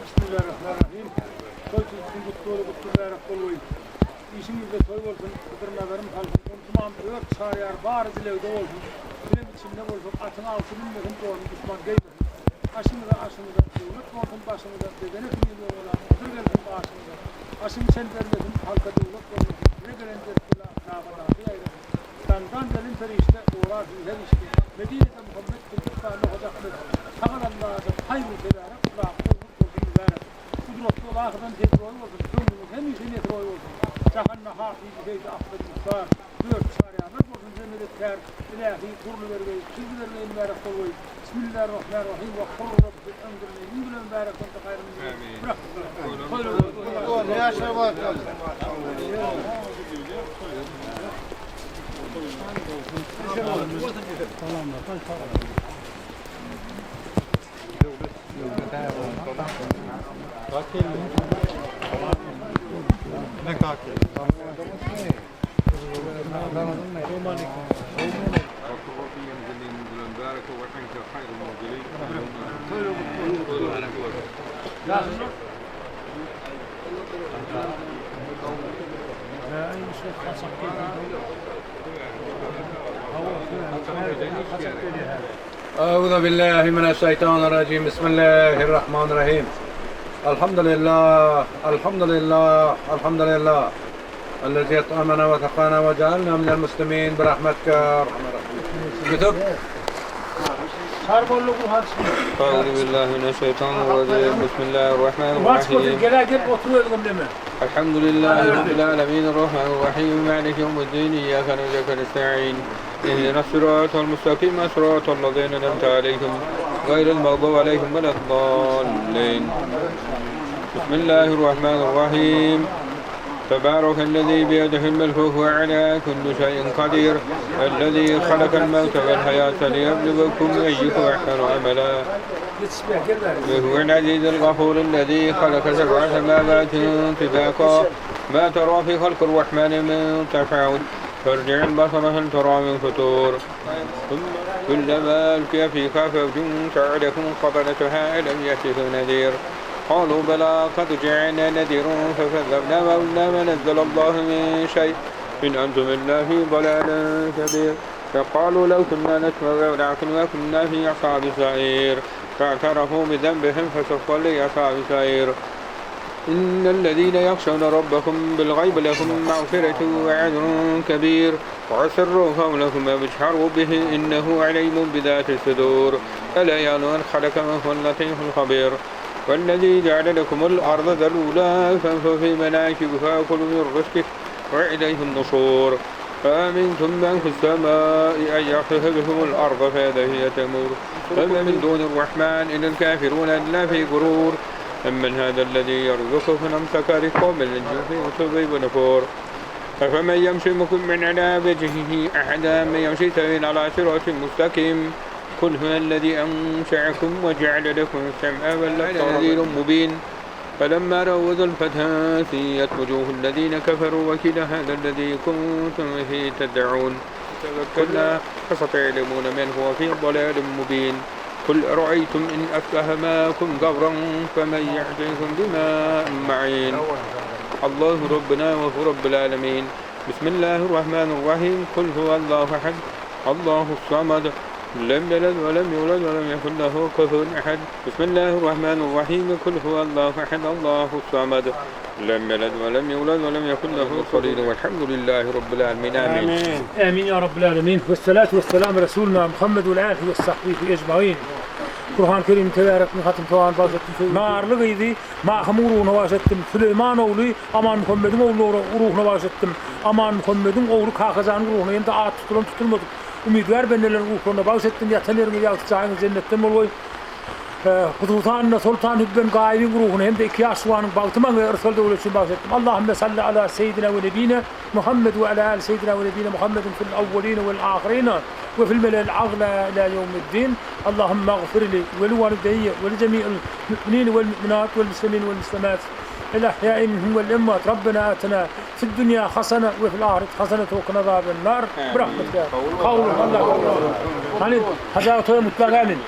Bismillahirrahmanirrahim. Toy tutsun kutlu bayrak olsun. İşimizde toy olsun. Kıdırmalarım halkın tamam dört çağrılar var dilevde olsun. Benim içimde olsun. Atın altının mühim doğru düşman geymesin. Aşımıza devlet olsun başımıza. Bedeni kıyımda olan. Ötür gelsin başımıza. Aşım sen vermesin. Halka devlet olsun. Ne gelen dertler nabana diyeylesin. Tandan gelin işte uğraşın her işte. Medine'de Muhammed Kırkıklar'la odaklı. Sağın Allah'a hayırlı severek kulağımda olsun mübarek. Kudretli Allah'tan tekrar olsun. Gönlümüz hem yüzüniyeti olsun. Cahanna hafizi beyde affet muhtar. Dört çağrıyanlar olsun cemiyetler. İlahi kurulu vermeyi, çizgi vermeyi mübarek olmayı. Bismillahirrahmanirrahim. Ve kurru Rabbi ömrünü. Yüngülü mübarek olsun. Amin. Bırak. Koyun. Yaşa bakalım. Ne kakil? أعوذ بالله من الشيطان الرجيم بسم الله الرحمن الرحيم الحمد لله الحمد لله الحمد لله الذي أطعمنا وسقانا وجعلنا من المسلمين برحمتك يا أرحم الراحمين. أعوذ بالله من الشيطان الرجيم بسم الله الرحمن الرحيم الحمد لله رب العالمين الرحمن الرحيم مالك يوم الدين إياك نعبد وإياك نستعين اهدنا الصراط المستقيم صراط الذين أنعمت عليهم غير المغضوب عليهم ولا الضالين بسم الله الرحمن الرحيم تبارك الذي بيده الملك وهو على كل شيء قدير الذي خلق الموت والحياة ليبلوكم أيكم أحسن عملا Yetişmeye gel ver. وهو العزيز الغفور الذي خلق سبع سماوات طباقا ما ترى في خلق الرحمن من تفاوت فارجع البصر هل ترى من فطور ثم كلما ألقي فيها فوج سألهم خزنتها ألم يأتكم نذير قالوا بلى قد جاءنا نذير فكذبنا وقلنا ما نزل الله من شيء إن أنتم إلا في ضلال كبير فقالوا لو كنا نسمع ولكن وكنا في أصحاب السعير فاعترفوا بذنبهم فسحقا لأصحاب السعير إن الذين يخشون ربهم بالغيب لهم مغفرة وأجر كبير وأسروا قولكم أو اجهروا به إنه عليم بذات الصدور ألا يعلم من خلق وهو اللطيف الخبير والذي جعل لكم الأرض ذلولا فامشوا في مناكبها وكلوا من رزقه وإليه النشور فأمنتم من في السماء أن يخسف بكم الأرض فإذا هي تمور فما من دون الرحمن إلا الكافرون إلا في غرور أمن هذا الذي يرزقكم أمسك رزقه من الجوع وصبي ونفور أفمن يمشي مكبا على وجهه أحدا من يمشي سويا على صراط مستقيم قل هو الذي أنشأكم وجعل لكم السمع والأبصار نذير مبين فلما رأوا زلفة سيئت وجوه الذين كفروا وكيل هذا الذي كنتم فيه تدعون توكلنا فستعلمون من هو في ضلال مبين قل أرأيتم إن أصبح ماءكم غورا فمن يأتيكم بماء معين الله ربنا وهو رب العالمين بسم الله الرحمن الرحيم قل هو الله أحد الله الصمد لم يلد ولم يولد ولم يكن له كفوا أحد بسم الله الرحمن الرحيم قل هو الله أحد الله الصمد لم يلد ولم يولد ولم يكن له صليل والحمد لله رب العالمين آمين آمين يا رب العالمين والصلاة والسلام رسولنا محمد والآله والصحبه أجمعين Kur'an-ı Kerim tebarek mi hatim toğan bazettim marlığıydı ma hamuruna vasettim Süleyman oğlu aman Muhammed'in oğlu ruhuna vasettim aman Muhammed'in oğlu kakazanın ruhuna yanda at tutulmadık ümit ver benneler ruhuna vasettim yatanırını yaktacağını cennetten olay Sultan Sultan Hübben gaybin ruhuna hem de iki asvanın baltıman ve Resul devletçin bahsettim Allahümme salli ala seyyidina ve nebine Muhammed ve ala al seyyidina ve nebine Muhammedin fil evveline vel ahirine وفي الملأ الأعلى إلى يوم الدين اللهم اغفر لي ولوالدي ولجميع المؤمنين والمؤمنات والمسلمين والمسلمات الأحياء منهم والأموات ربنا آتنا في الدنيا حسنة وفي الآخرة حسنة وقنا عذاب النار برحمتك قول الله يعني هذا طيب مطلق آمين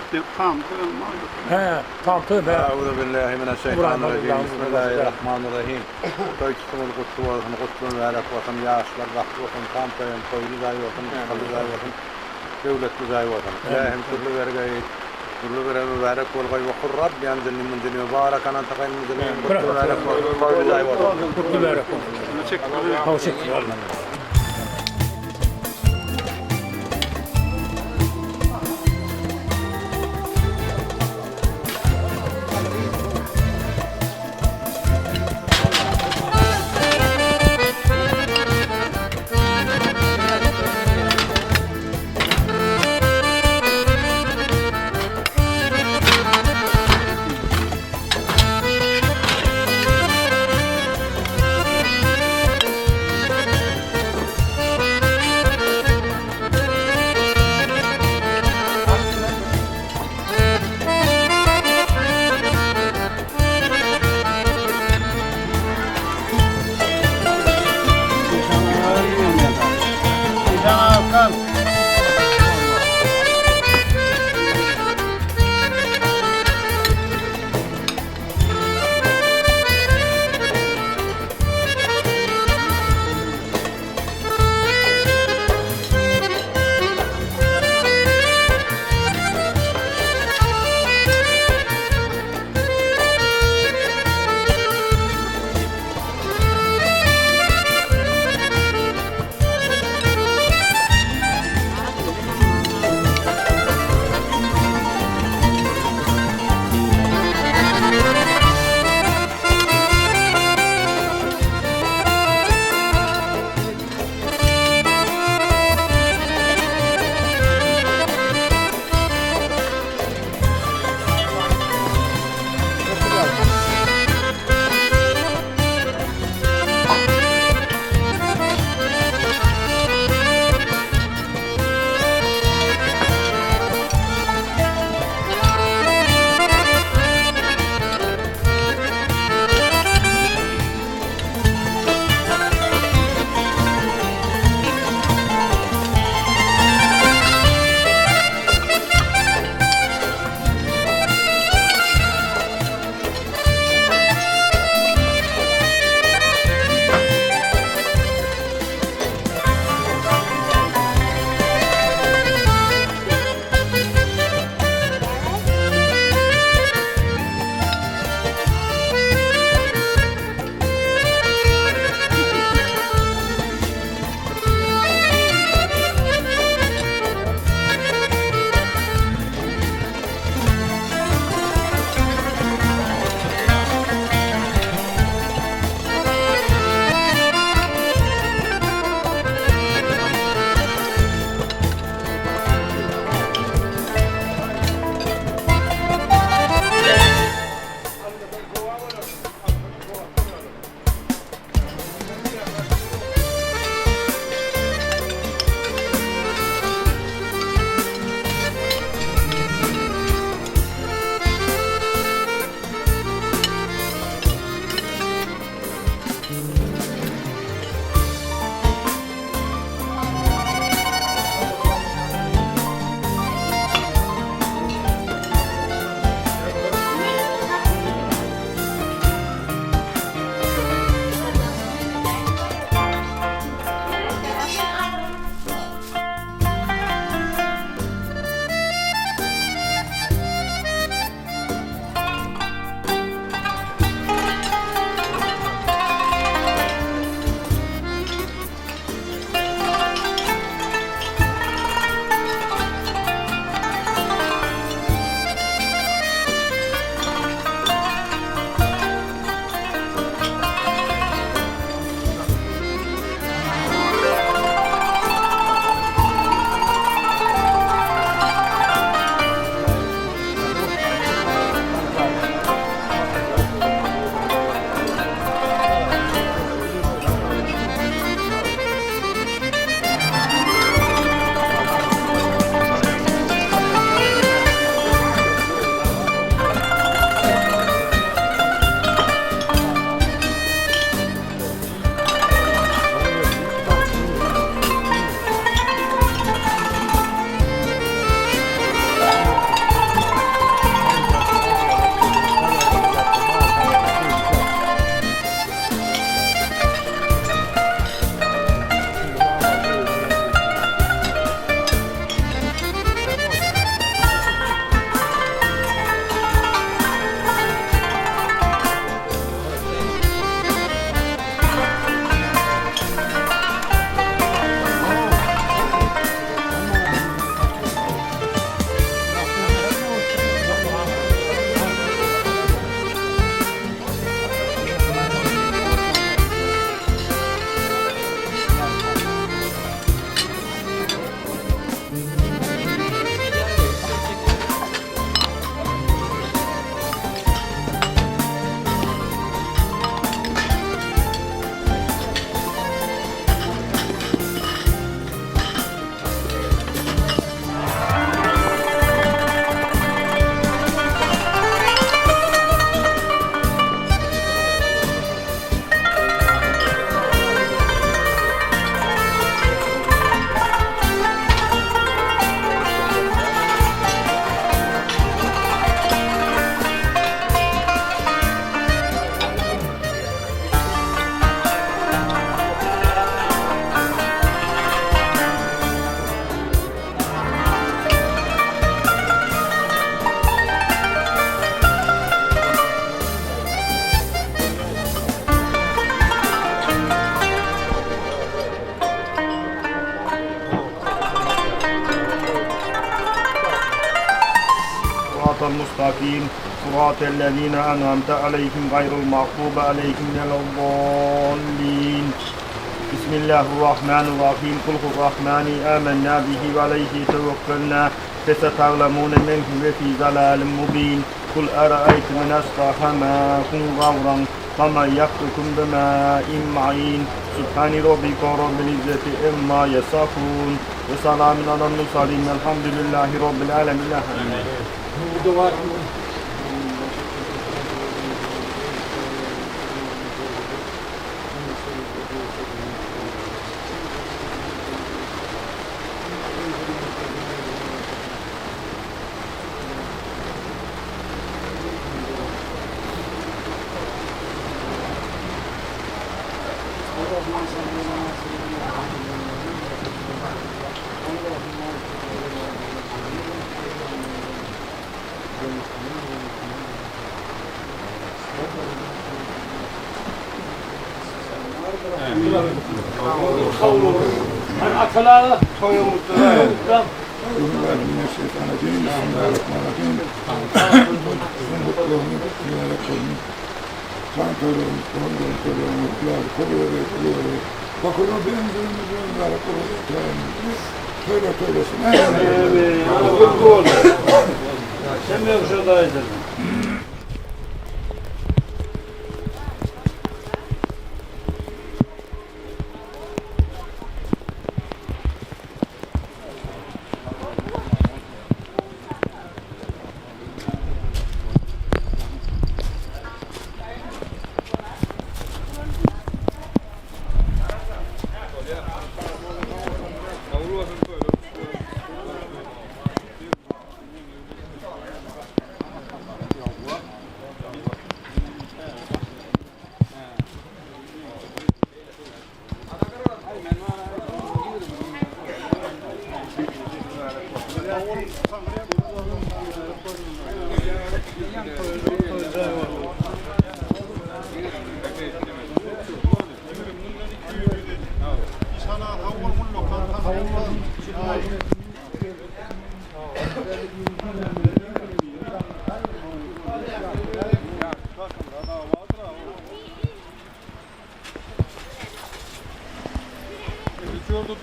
أعوذ بالله من الشيطان الرجيم بسم الله الرحمن الرحيم تويتكم القدس والقدس المبارك وطن ياش والرحمة وطن قام تيم طويل زاي وطن قل زاي وطن دولة زاي وطن إلههم كل برقاي كل برقاي مبارك والغي وقل رب ينزلني منزل مبارك أنا تقين منزل مبارك وطن زاي وطن كل برقاي هو شكرا المستقيم صراط الذين أنعمت عليهم غير المغضوب عليهم ولا الضالين بسم الله الرحمن الرحيم قل هو الرحمن آمنا به وعليه توكلنا فستعلمون من هو في ضلال مبين قل أرأيتم من أصبح ماءكم غورا فمن يأتيكم بماء معين سبحان ربك رب العزة عما يصفون وسلام على المرسلين الحمد لله رب العالمين.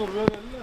Orada dur.